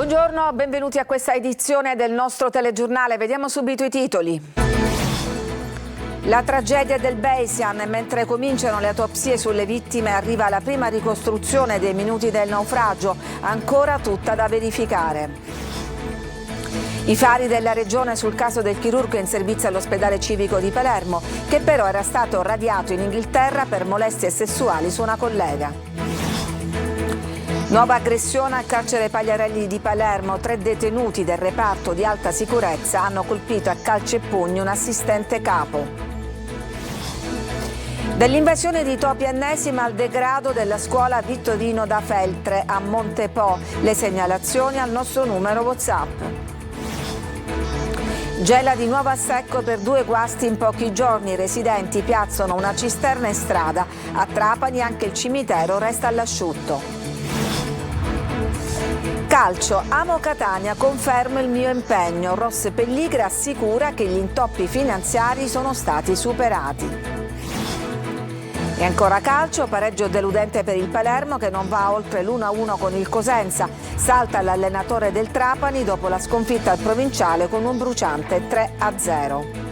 Buongiorno, benvenuti a questa edizione del nostro telegiornale. Vediamo subito i titoli. La tragedia del Beisan, mentre cominciano le autopsie sulle vittime arriva la prima ricostruzione dei minuti del naufragio, ancora tutta da verificare. I fari della regione sul caso del chirurgo in servizio all'ospedale civico di Palermo, che però era stato radiato in Inghilterra per molestie sessuali su una collega. Nuova aggressione al carcere Pagliarelli di Palermo. 3 detenuti del reparto di alta sicurezza hanno colpito a calci e pugni un assistente capo. Dell'invasione di topi ennesima al degrado della scuola Vittorino da Feltre a Montepo. Le segnalazioni al nostro numero WhatsApp. Gela di nuovo a secco per 2 guasti in pochi giorni. I residenti piazzano una cisterna in strada. A Trapani anche il cimitero resta all'asciutto. Calcio, amo Catania, confermo il mio impegno. Ross Pelligra assicura che gli intoppi finanziari sono stati superati. E ancora calcio, pareggio deludente per il Palermo che non va oltre l'1-1 con il Cosenza. Salta l'allenatore del Trapani dopo la sconfitta al provinciale con un bruciante 3-0.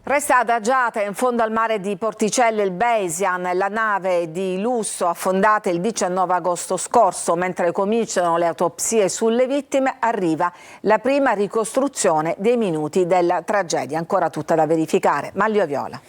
Resta adagiata in fondo al mare di Porticelle il Beisan, la nave di lusso affondata il 19 agosto scorso. Mentre cominciano le autopsie sulle vittime, arriva la prima ricostruzione dei minuti della tragedia, ancora tutta da verificare. Maglio Viola.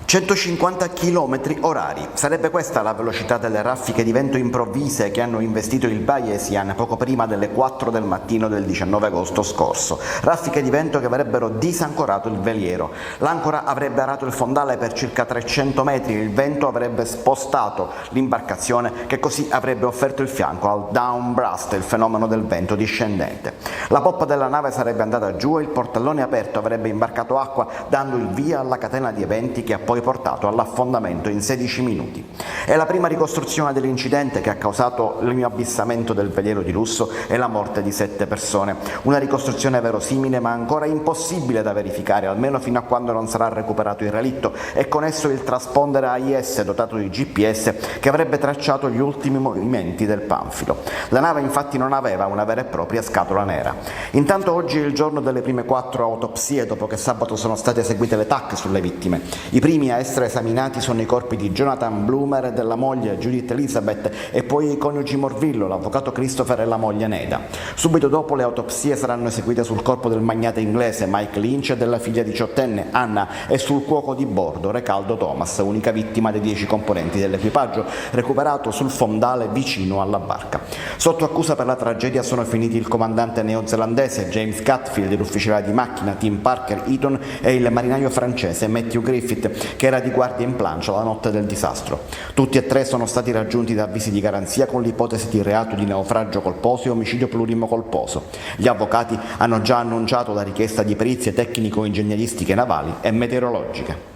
150 km orari. Sarebbe questa la velocità delle raffiche di vento improvvise che hanno investito il Beisan poco prima delle 4 del mattino del 19 agosto scorso. Raffiche di vento che avrebbero disancorato il veliero. L'ancora avrebbe arato il fondale per circa 300 metri. Il vento avrebbe spostato l'imbarcazione che così avrebbe offerto il fianco al downburst, il fenomeno del vento discendente. La poppa della nave sarebbe andata giù e il portellone aperto avrebbe imbarcato acqua dando il via alla catena di eventi che ha poi portato all'affondamento in 16 minuti. È la prima ricostruzione dell'incidente che ha causato l'inabissamento del veliero di lusso e la morte di 7 persone. Una ricostruzione verosimile ma ancora impossibile da verificare, almeno fino a quando non sarà recuperato il relitto e con esso il traspondere AIS dotato di GPS che avrebbe tracciato gli ultimi movimenti del panfilo. La nave infatti non aveva una vera e propria scatola nera. Intanto oggi è il giorno delle prime 4 autopsie dopo che sabato sono state eseguite le TAC sulle vittime. I primi a essere esaminati sono i corpi di Jonathan Bloomer e della moglie Judith Elizabeth e poi i coniugi Morvillo, l'avvocato Christopher e la moglie Neda. Subito dopo le autopsie saranno eseguite sul corpo del magnate inglese Mike Lynch e della figlia diciottenne Anna e sul cuoco di bordo Recaldo Thomas, unica vittima dei 10 componenti dell'equipaggio, recuperato sul fondale vicino alla barca. Sotto accusa per la tragedia sono finiti il comandante neozelandese James Catfield, l'ufficiale di macchina Tim Parker Eaton e il marinaio francese Matthew Griffith, che era di guardia in plancia la notte del disastro. Tutti e 3 sono stati raggiunti da avvisi di garanzia con l'ipotesi di reato di naufragio colposo e omicidio plurimo colposo. Gli avvocati hanno già annunciato la richiesta di perizie tecnico-ingegneristiche navali e meteorologiche.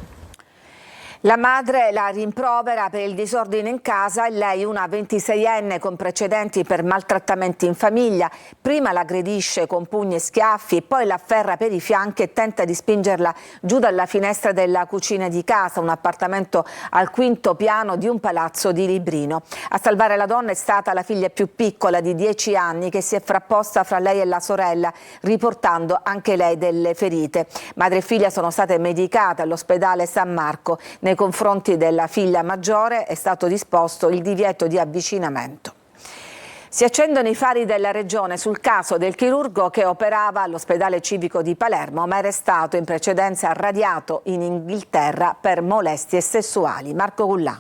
La madre la rimprovera per il disordine in casa e lei, una 26enne con precedenti per maltrattamenti in famiglia, prima l'aggredisce con pugni e schiaffi, poi la afferra per i fianchi e tenta di spingerla giù dalla finestra della cucina di casa, un appartamento al 5° piano di un palazzo di Librino. A salvare la donna è stata la figlia più piccola di 10 anni che si è frapposta fra lei e la sorella, riportando anche lei delle ferite. Madre e figlia sono state medicate all'ospedale San Marco. Nei confronti della figlia maggiore è stato disposto il divieto di avvicinamento. Si accendono i fari della regione sul caso del chirurgo che operava all'ospedale civico di Palermo ma era stato in precedenza radiato in Inghilterra per molestie sessuali. Marco Gullà.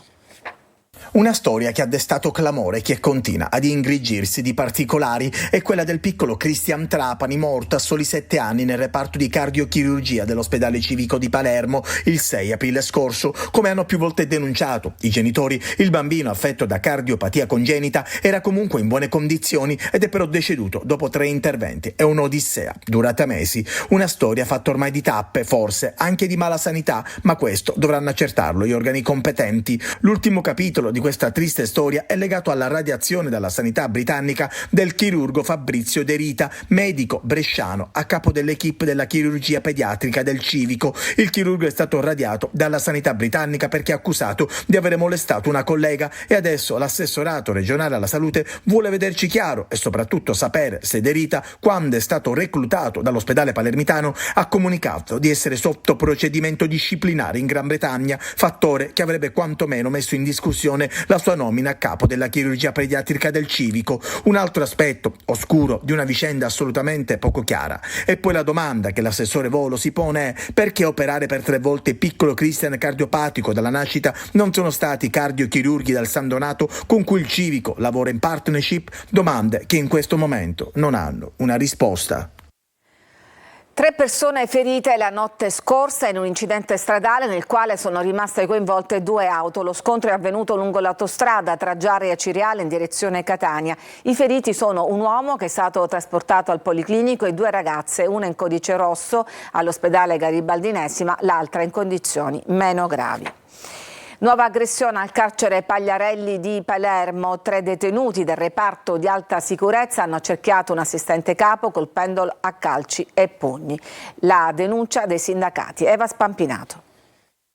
Una storia che ha destato clamore e che continua ad ingrigirsi di particolari è quella del piccolo Christian Trapani, morto a soli 7 anni nel reparto di cardiochirurgia dell'ospedale civico di Palermo il 6 aprile scorso. Come hanno più volte denunciato i genitori, il bambino affetto da cardiopatia congenita era comunque in buone condizioni ed è però deceduto dopo 3 interventi. È un'odissea durata mesi, una storia fatta ormai di tappe, forse anche di mala sanità, ma questo dovranno accertarlo gli organi competenti. L'ultimo capitolo di questa triste storia è legato alla radiazione dalla sanità britannica del chirurgo Fabrizio De Rita, medico bresciano a capo dell'equipe della chirurgia pediatrica del Civico. Il chirurgo è stato radiato dalla sanità britannica perché accusato di avere molestato una collega e adesso l'assessorato regionale alla salute vuole vederci chiaro e soprattutto sapere se De Rita, quando è stato reclutato dall'ospedale palermitano, ha comunicato di essere sotto procedimento disciplinare in Gran Bretagna, fattore che avrebbe quantomeno messo in discussione la sua nomina a capo della chirurgia pediatrica del Civico. Un altro aspetto oscuro di una vicenda assolutamente poco chiara. E poi la domanda che l'assessore Volo si pone è: perché operare per 3 volte piccolo Christian cardiopatico dalla nascita non sono stati cardiochirurghi dal San Donato con cui il Civico lavora in partnership? Domande che in questo momento non hanno una risposta. 3 persone ferite la notte scorsa in un incidente stradale nel quale sono rimaste coinvolte 2 auto. Lo scontro è avvenuto lungo l'autostrada tra Giarri e Ciriale in direzione Catania. I feriti sono un uomo che è stato trasportato al Policlinico e 2 ragazze, una in codice rosso all'ospedale Garibaldinesima, l'altra in condizioni meno gravi. Nuova aggressione al carcere Pagliarelli di Palermo. 3 detenuti del reparto di alta sicurezza hanno accerchiato un assistente capo colpendolo a calci e pugni. La denuncia dei sindacati. Eva Spampinato.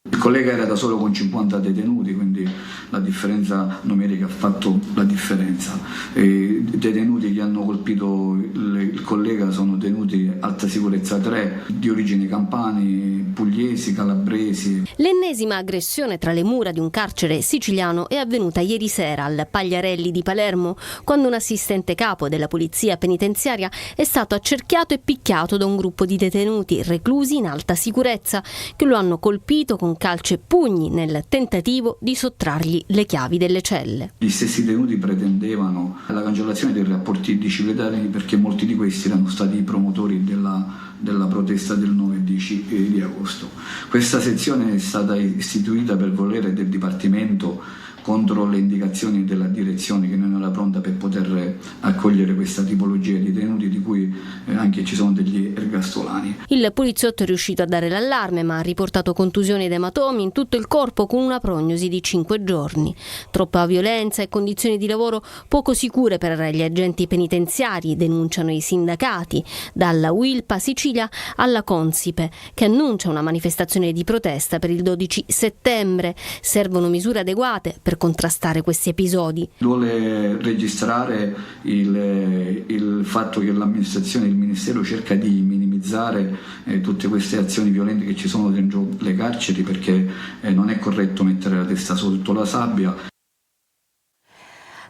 Il collega era da solo con 50 detenuti, quindi la differenza numerica ha fatto la differenza. I detenuti che hanno colpito il collega sono detenuti alta sicurezza 3, di origine campani, pugliesi, calabresi. L'ennesima aggressione tra le mura di un carcere siciliano è avvenuta ieri sera al Pagliarelli di Palermo, quando un assistente capo della polizia penitenziaria è stato accerchiato e picchiato da un gruppo di detenuti reclusi in alta sicurezza che lo hanno colpito con calci e pugni nel tentativo di sottrargli le chiavi delle celle. Gli stessi detenuti pretendevano la cancellazione dei rapporti disciplinari perché molti di questi erano stati i promotori della protesta del 9 e 10 di agosto. Questa sezione è stata istituita per volere del Dipartimento contro le indicazioni della direzione, che non era pronta per poter accogliere questa tipologia di detenuti, di cui anche ci sono degli ergastolani. Il poliziotto è riuscito a dare l'allarme, ma ha riportato contusioni ed ematomi in tutto il corpo con una prognosi di 5 giorni. Troppa violenza e condizioni di lavoro poco sicure per gli agenti penitenziari, denunciano i sindacati, dalla UILPA Sicilia alla Consipe, che annuncia una manifestazione di protesta per il 12 settembre. Servono misure adeguate per contrastare questi episodi. Duole registrare il fatto che l'amministrazione, il Ministero cerca di minimizzare tutte queste azioni violente che ci sono dentro le carceri, perché non è corretto mettere la testa sotto la sabbia.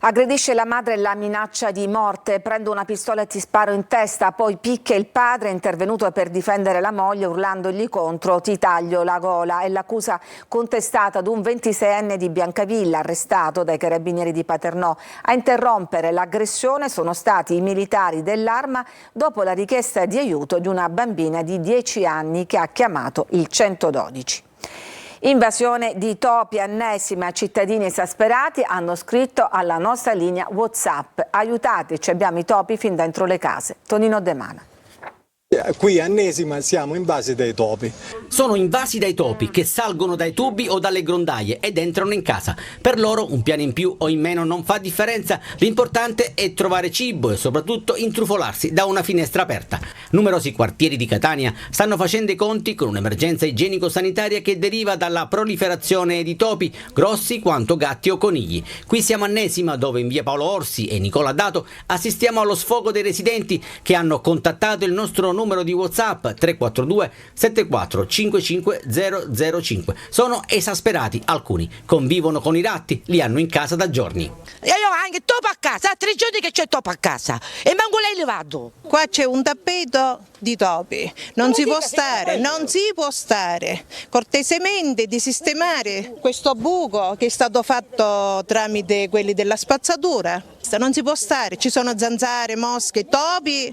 Aggredisce la madre e la minaccia di morte. Prendo una pistola e ti sparo in testa. Poi picchia il padre, è intervenuto per difendere la moglie urlandogli contro: ti taglio la gola. È l'accusa contestata ad un 26enne di Biancavilla, arrestato dai carabinieri di Paternò. A interrompere l'aggressione sono stati i militari dell'Arma dopo la richiesta di aiuto di una bambina di 10 anni che ha chiamato il 112. Invasione di topi, ennesima. Cittadini esasperati hanno scritto alla nostra linea WhatsApp: aiutateci, abbiamo i topi fin dentro le case. Tonino De Mana. Qui a Nesima siamo invasi dai topi. Sono invasi dai topi che salgono dai tubi o dalle grondaie ed entrano in casa. Per loro un piano in più o in meno non fa differenza, l'importante è trovare cibo e soprattutto intrufolarsi da una finestra aperta. Numerosi quartieri di Catania stanno facendo i conti con un'emergenza igienico-sanitaria che deriva dalla proliferazione di topi, grossi quanto gatti o conigli. Qui siamo a Nesima, dove in via Paolo Orsi e Nicola Dato assistiamo allo sfogo dei residenti che hanno contattato il nostro numero di WhatsApp 342 74 55 005. Sono esasperati, alcuni convivono con i ratti, li hanno in casa da giorni. E io ho anche topo a casa, ha 3 giorni che c'è topo a casa e manco lei levato. Qua c'è un tappeto di topi, non si può stare. Cortesemente di sistemare questo buco che è stato fatto tramite quelli della spazzatura. Non si può stare, ci sono zanzare, mosche, topi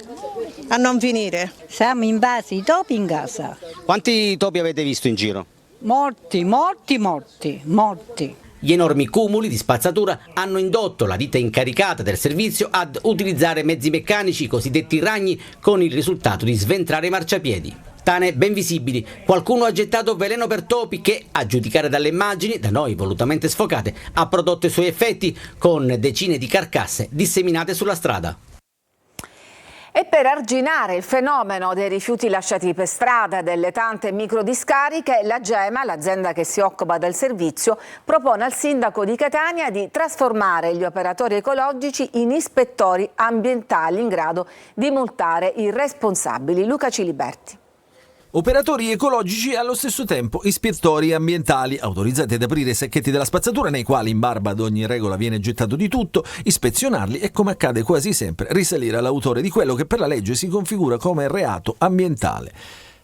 a non finire. Siamo invasi i topi in casa. Quanti topi avete visto in giro? Morti. Gli enormi cumuli di spazzatura hanno indotto la ditta incaricata del servizio ad utilizzare mezzi meccanici, i cosiddetti ragni, con il risultato di sventrare i marciapiedi. tane ben visibili. Qualcuno ha gettato veleno per topi che, a giudicare dalle immagini, da noi volutamente sfocate, ha prodotto i suoi effetti con decine di carcasse disseminate sulla strada. E per arginare il fenomeno dei rifiuti lasciati per strada e delle tante microdiscariche, la GEMA, l'azienda che si occupa del servizio, propone al sindaco di Catania di trasformare gli operatori ecologici in ispettori ambientali in grado di multare i responsabili. Luca Ciliberti. Operatori ecologici e allo stesso tempo ispettori ambientali, autorizzati ad aprire i sacchetti della spazzatura nei quali in barba ad ogni regola viene gettato di tutto, ispezionarli e, come accade quasi sempre, risalire all'autore di quello che per la legge si configura come reato ambientale.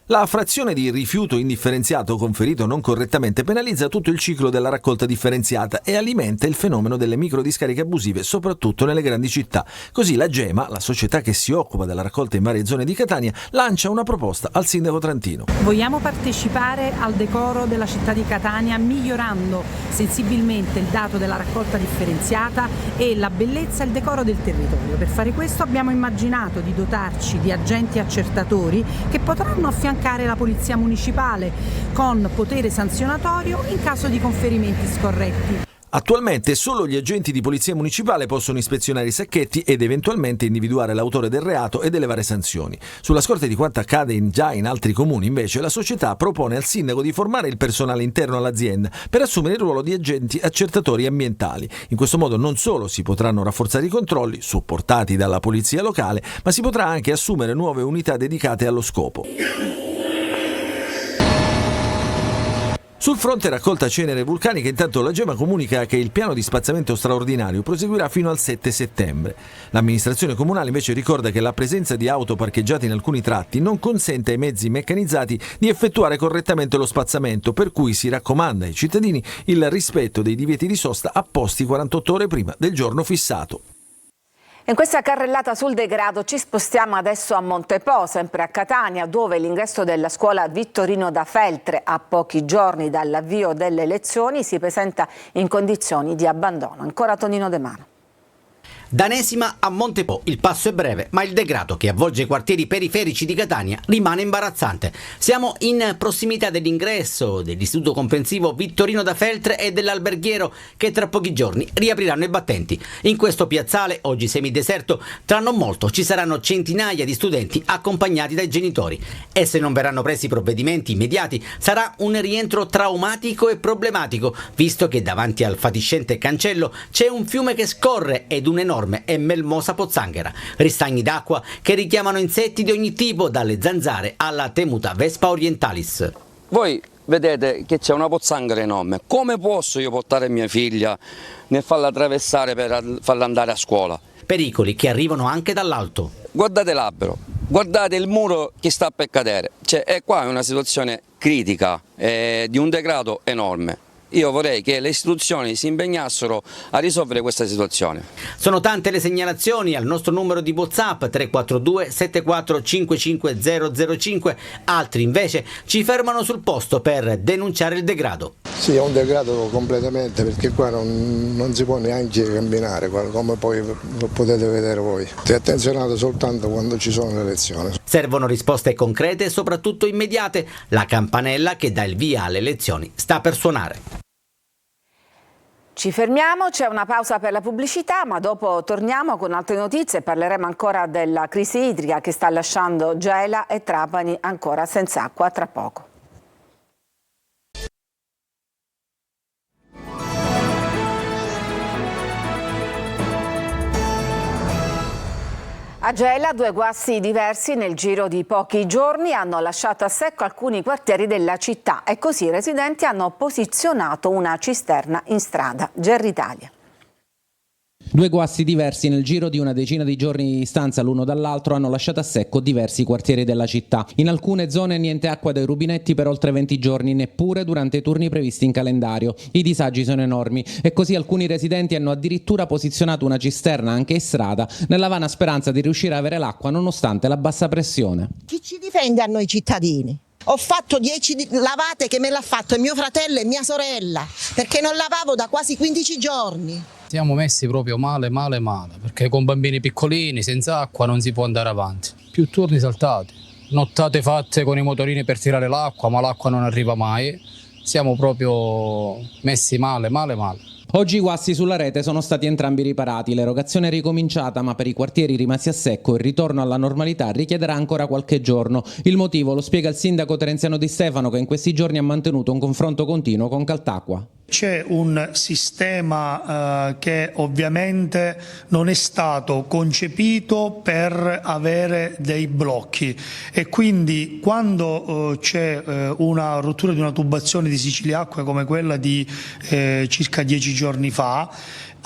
La frazione di rifiuto indifferenziato conferito non correttamente penalizza tutto il ciclo della raccolta differenziata e alimenta il fenomeno delle microdiscariche abusive, soprattutto nelle grandi città. Così la GEMA, la società che si occupa della raccolta in varie zone di Catania, lancia una proposta al sindaco trentino. Vogliamo partecipare al decoro della città di Catania migliorando sensibilmente il dato della raccolta differenziata e la bellezza e il decoro del territorio. Per fare questo abbiamo immaginato di dotarci di agenti accertatori che potranno affiancare la polizia municipale con potere sanzionatorio in caso di conferimenti scorretti. Attualmente solo gli agenti di polizia municipale possono ispezionare i sacchetti ed eventualmente individuare l'autore del reato ed elevare sanzioni. Sulla scorta di quanto accade già in altri comuni, invece, la società propone al sindaco di formare il personale interno all'azienda per assumere il ruolo di agenti accertatori ambientali. In questo modo non solo si potranno rafforzare i controlli, supportati dalla polizia locale, ma si potrà anche assumere nuove unità dedicate allo scopo. Sul fronte raccolta cenere vulcaniche, intanto la GEMA comunica che il piano di spazzamento straordinario proseguirà fino al 7 settembre. L'amministrazione comunale invece ricorda che la presenza di auto parcheggiate in alcuni tratti non consente ai mezzi meccanizzati di effettuare correttamente lo spazzamento, per cui si raccomanda ai cittadini il rispetto dei divieti di sosta apposti 48 ore prima del giorno fissato. In questa carrellata sul degrado ci spostiamo adesso a Montepo, sempre a Catania, dove l'ingresso della scuola Vittorino da Feltre, a pochi giorni dall'avvio delle lezioni, si presenta in condizioni di abbandono. Ancora Tonino De Mano. Da Nesima a Montepo il passo è breve, ma il degrado che avvolge i quartieri periferici di Catania rimane imbarazzante. Siamo in prossimità dell'ingresso dell'istituto comprensivo Vittorino da Feltre e dell'alberghiero che tra pochi giorni riapriranno i battenti. In questo piazzale, oggi semideserto, tra non molto ci saranno centinaia di studenti accompagnati dai genitori. E se non verranno presi provvedimenti immediati sarà un rientro traumatico e problematico, visto che davanti al fatiscente cancello c'è un fiume che scorre ed un enorme e melmosa pozzanghera, ristagni d'acqua che richiamano insetti di ogni tipo, dalle zanzare alla temuta Vespa orientalis. Voi vedete che c'è una pozzanghera enorme, come posso io portare mia figlia nel farla attraversare per farla andare a scuola? Pericoli che arrivano anche dall'alto. Guardate l'albero, guardate il muro che sta per cadere, è qua una situazione critica, di un degrado enorme. Io vorrei che le istituzioni si impegnassero a risolvere questa situazione. Sono tante le segnalazioni al nostro numero di WhatsApp 342 7455 005, altri invece ci fermano sul posto per denunciare il degrado. Sì, è un degrado completamente, perché qua non si può neanche camminare, come poi lo potete vedere voi. È attenzionato soltanto quando ci sono le lezioni. Servono risposte concrete e soprattutto immediate. La campanella che dà il via alle lezioni sta per suonare. Ci fermiamo, c'è una pausa per la pubblicità, ma dopo torniamo con altre notizie e parleremo ancora della crisi idrica che sta lasciando Gela e Trapani ancora senza acqua. Tra poco. A Gela 2 guasti diversi nel giro di pochi giorni hanno lasciato a secco alcuni quartieri della città e così i residenti hanno posizionato una cisterna in strada. Gerry Italia. 2 guasti diversi nel giro di una decina di giorni di distanza l'uno dall'altro hanno lasciato a secco diversi quartieri della città. In alcune zone niente acqua dai rubinetti per oltre 20 giorni, neppure durante i turni previsti in calendario. I disagi sono enormi e così alcuni residenti hanno addirittura posizionato una cisterna anche in strada nella vana speranza di riuscire a avere l'acqua nonostante la bassa pressione. Chi ci difende a noi cittadini? Ho fatto 10 lavate che me l'ha fatto mio fratello e mia sorella, perché non lavavo da quasi 15 giorni. Siamo messi proprio male, perché con bambini piccolini, senza acqua non si può andare avanti. Più turni saltati, nottate fatte con i motorini per tirare l'acqua, ma l'acqua non arriva mai. Siamo proprio messi male. Oggi i guasti sulla rete sono stati entrambi riparati, l'erogazione è ricominciata, ma per i quartieri rimasti a secco il ritorno alla normalità richiederà ancora qualche giorno. Il motivo lo spiega il sindaco Terenziano Di Stefano, che in questi giorni ha mantenuto un confronto continuo con Caltacqua. C'è un sistema che ovviamente non è stato concepito per avere dei blocchi e quindi quando c'è una rottura di una tubazione di Siciliacque come quella di circa 10 giorni fa,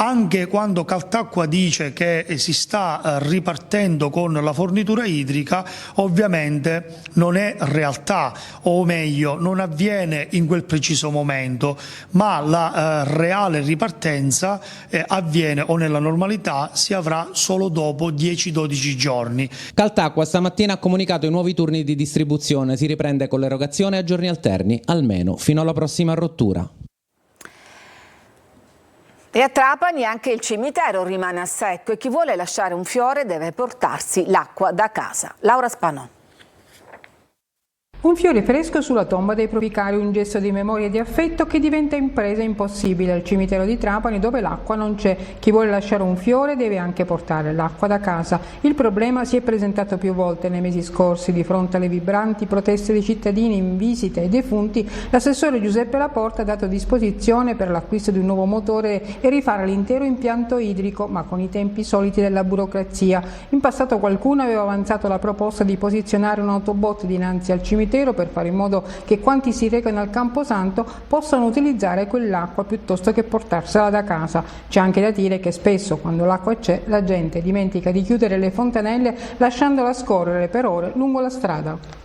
anche quando Caltacqua dice che si sta ripartendo con la fornitura idrica, ovviamente non è realtà, o meglio non avviene in quel preciso momento, ma la reale ripartenza avviene, o nella normalità si avrà solo dopo 10-12 giorni. Caltacqua stamattina ha comunicato i nuovi turni di distribuzione, si riprende con l'erogazione a giorni alterni, almeno fino alla prossima rottura. E a Trapani anche il cimitero rimane a secco e chi vuole lasciare un fiore deve portarsi l'acqua da casa. Laura Spanò. Un fiore fresco sulla tomba dei propri cari, un gesto di memoria e di affetto che diventa impresa impossibile al cimitero di Trapani, dove l'acqua non c'è. Chi vuole lasciare un fiore deve anche portare l'acqua da casa. Il problema si è presentato più volte nei mesi scorsi. Di fronte alle vibranti proteste dei cittadini in visita ai defunti, l'assessore Giuseppe Laporta ha dato disposizione per l'acquisto di un nuovo motore e rifare l'intero impianto idrico, ma con i tempi soliti della burocrazia. In passato qualcuno aveva avanzato la proposta di posizionare un autobot dinanzi al cimitero per fare in modo che quanti si recano al Camposanto possano utilizzare quell'acqua piuttosto che portarsela da casa. C'è anche da dire che spesso quando l'acqua c'è la gente dimentica di chiudere le fontanelle lasciandola scorrere per ore lungo la strada.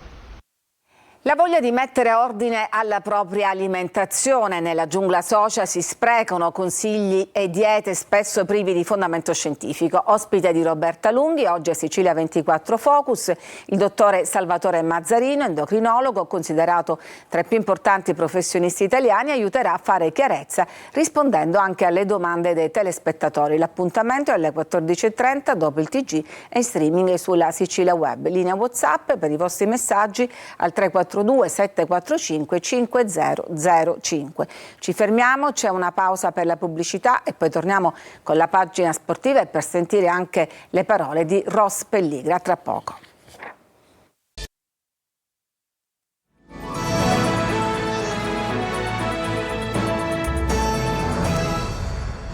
La voglia di mettere ordine alla propria alimentazione. Nella giungla socia si sprecano consigli e diete spesso privi di fondamento scientifico. Ospite di Roberta Lunghi, oggi a Sicilia 24 Focus, il dottore Salvatore Mazzarino, endocrinologo, considerato tra i più importanti professionisti italiani, aiuterà a fare chiarezza rispondendo anche alle domande dei telespettatori. L'appuntamento è alle 14.30 dopo il TG e in streaming sulla Sicilia Web. Linea WhatsApp per i vostri messaggi al 342 745 5005. Ci fermiamo, c'è una pausa per la pubblicità e poi torniamo con la pagina sportiva e per sentire anche le parole di Ross Pelligra tra poco.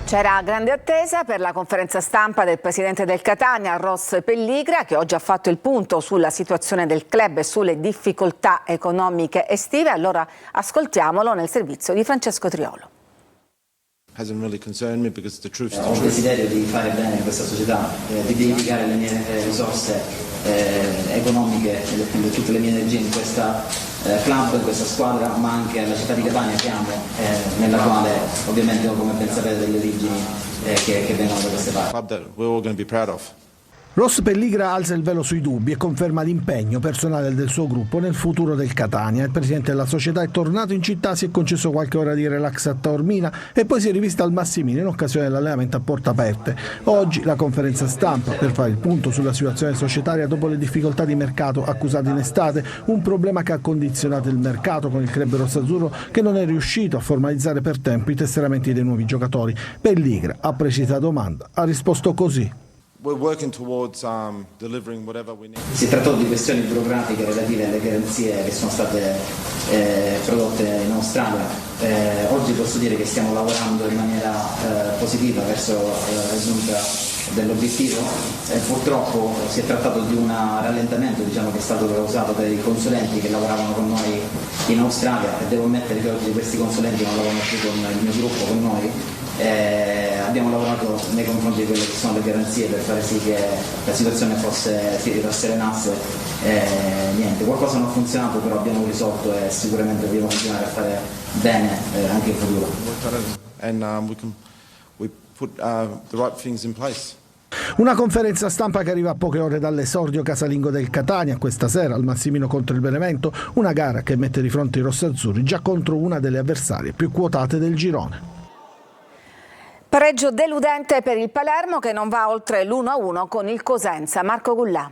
C'era grande attesa per la conferenza stampa del presidente del Catania, Ross Pelligra, che oggi ha fatto il punto sulla situazione del club e sulle difficoltà economiche estive. Allora ascoltiamolo nel servizio di Francesco Triolo. Ho un desiderio di fare bene in questa società, di dedicare le mie risorse economiche e tutte le mie energie in questa club, in questa squadra, ma anche alla città di Catania che amo, nella quale ovviamente ho, come ben sapete, delle origini che vengono da queste parti. Ross Pelligra alza il velo sui dubbi e conferma l'impegno personale del suo gruppo nel futuro del Catania. Il presidente della società è tornato in città, si è concesso qualche ora di relax a Taormina e poi si è rivista al Massimino in occasione dell'allenamento a porte aperte. Oggi la conferenza stampa per fare il punto sulla situazione societaria dopo le difficoltà di mercato accusate in estate, un problema che ha condizionato il mercato con il club rossazzurro che non è riuscito a formalizzare per tempo i tesseramenti dei nuovi giocatori. Pelligra, a precisa domanda, ha risposto così. Si trattò di questioni burocratiche relative alle garanzie che sono state prodotte in Australia. Oggi posso dire che stiamo lavorando in maniera positiva verso la raggiunta dell'obiettivo. Purtroppo si è trattato di un rallentamento, che è stato causato dai consulenti che lavoravano con noi in Australia, e devo ammettere che oggi questi consulenti non lavorano più con il mio gruppo, con noi. Abbiamo lavorato nei confronti di quelle che sono le garanzie per fare sì che la situazione si rasserenasse. Niente, qualcosa non ha funzionato, però abbiamo risolto e sicuramente dobbiamo continuare a fare bene anche in futuro. Una conferenza stampa che arriva a poche ore dall'esordio casalingo del Catania questa sera al Massimino contro il Benevento, una gara che mette di fronte i rossazzurri già contro una delle avversarie più quotate del girone. Pareggio deludente per il Palermo che non va oltre l'1-1 con il Cosenza. Marco Gullà.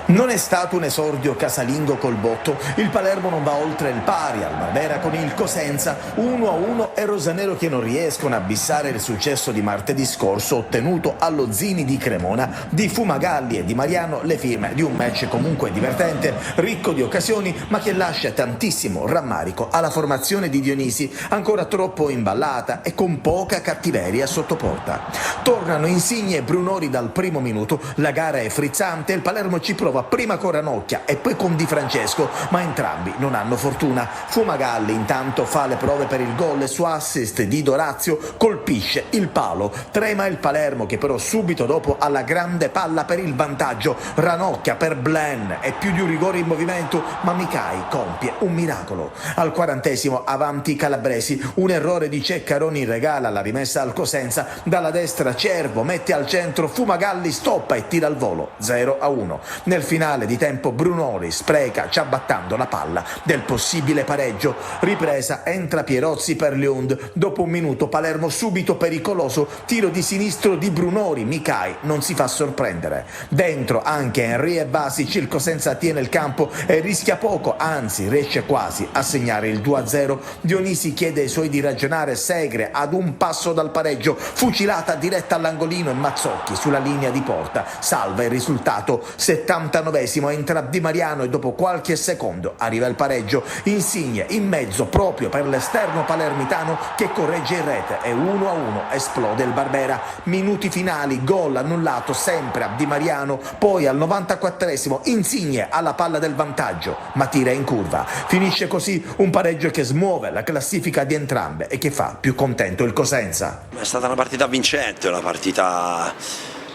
Non è stato un esordio casalingo col botto, il Palermo non va oltre il pari al Barbera con il Cosenza 1-1 e rosanero che non riescono a bissare il successo di martedì scorso ottenuto allo Zini di Cremona. Di Fumagalli e Di Mariano le firme di un match comunque divertente, ricco di occasioni ma che lascia tantissimo rammarico alla formazione di Dionisi, ancora troppo imballata e con poca cattiveria sotto porta. Tornano Insigne e Brunori dal primo minuto, la gara è frizzante, il Palermo ci prova prima con Ranocchia e poi con Di Francesco, ma entrambi non hanno fortuna. Fumagalli intanto fa le prove per il gol e su assist di Dorazio colpisce il palo. Trema il Palermo che però subito dopo ha la grande palla per il vantaggio. Ranocchia per Blen e più di un rigore in movimento, ma Micai compie un miracolo. Al 40° avanti i calabresi, un errore di Ceccaroni regala la rimessa al Cosenza, dalla destra Cervo mette al centro, Fumagalli stoppa e tira al volo 0-1. Nel finale di tempo Brunori spreca ciabattando la palla del possibile pareggio. Ripresa, entra Pierozzi per Lund, dopo un minuto Palermo subito pericoloso, tiro di sinistro di Brunori, Micai non si fa sorprendere. Dentro anche Henry e Basic, il Cosenza tiene il campo e rischia poco, anzi riesce quasi a segnare il 2-0. Dionisi chiede ai suoi di ragionare, Segre ad un passo dal pareggio, fucilata diretta all'angolino e Mazzocchi sulla linea di porta salva il risultato. 79° entra Di Mariano e dopo qualche secondo arriva il pareggio. Insigne in mezzo proprio per l'esterno palermitano che corregge in rete e 1-1 esplode il Barbera. Minuti finali, gol annullato sempre a Di Mariano, poi al 94° Insigne alla palla del vantaggio ma tira in curva. Finisce così un pareggio che smuove la classifica di entrambe e che fa più contento il Cosenza. È stata una partita vincente, una partita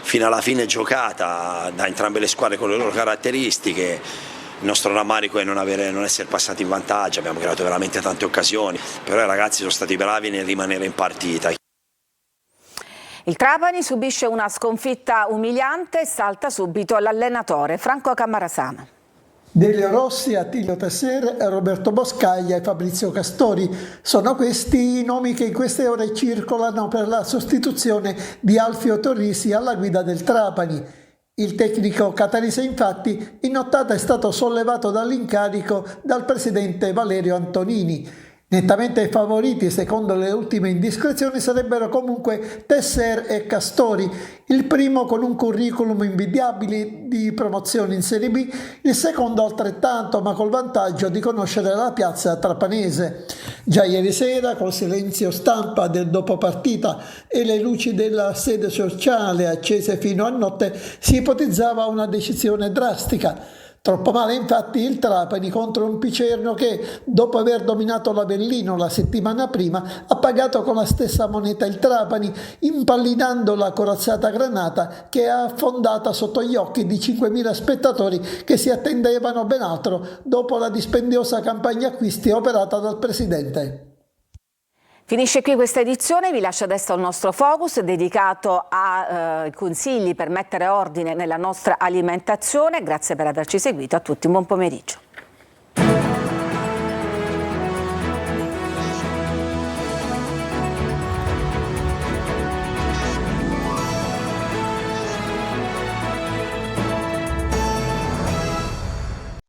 fino alla fine giocata da entrambe le squadre con le loro caratteristiche. Il nostro rammarico è non essere passati in vantaggio, abbiamo creato veramente tante occasioni, però i ragazzi sono stati bravi nel rimanere in partita. Il Trapani subisce una sconfitta umiliante e salta subito l'allenatore Franco Cammarasano. Delio Rossi, Attilio Tesser, Roberto Boscaglia e Fabrizio Castori sono questi i nomi che in queste ore circolano per la sostituzione di Alfio Torrisi alla guida del Trapani. Il tecnico catanese infatti in nottata è stato sollevato dall'incarico dal presidente Valerio Antonini. Nettamente favoriti, secondo le ultime indiscrezioni, sarebbero comunque Tesser e Castori, il primo con un curriculum invidiabile di promozione in Serie B, il secondo altrettanto, ma col vantaggio di conoscere la piazza trapanese. Già ieri sera, col silenzio stampa del dopopartita e le luci della sede sociale accese fino a notte, si ipotizzava una decisione drastica. Troppo male infatti il Trapani contro un Picerno che, dopo aver dominato l'Avellino la settimana prima, ha pagato con la stessa moneta il Trapani, impallinando la corazzata granata che è affondata sotto gli occhi di 5.000 spettatori che si attendevano ben altro dopo la dispendiosa campagna acquisti operata dal presidente. Finisce qui questa edizione, vi lascio adesso il nostro focus dedicato ai consigli per mettere ordine nella nostra alimentazione. Grazie per averci seguito, a tutti un buon pomeriggio.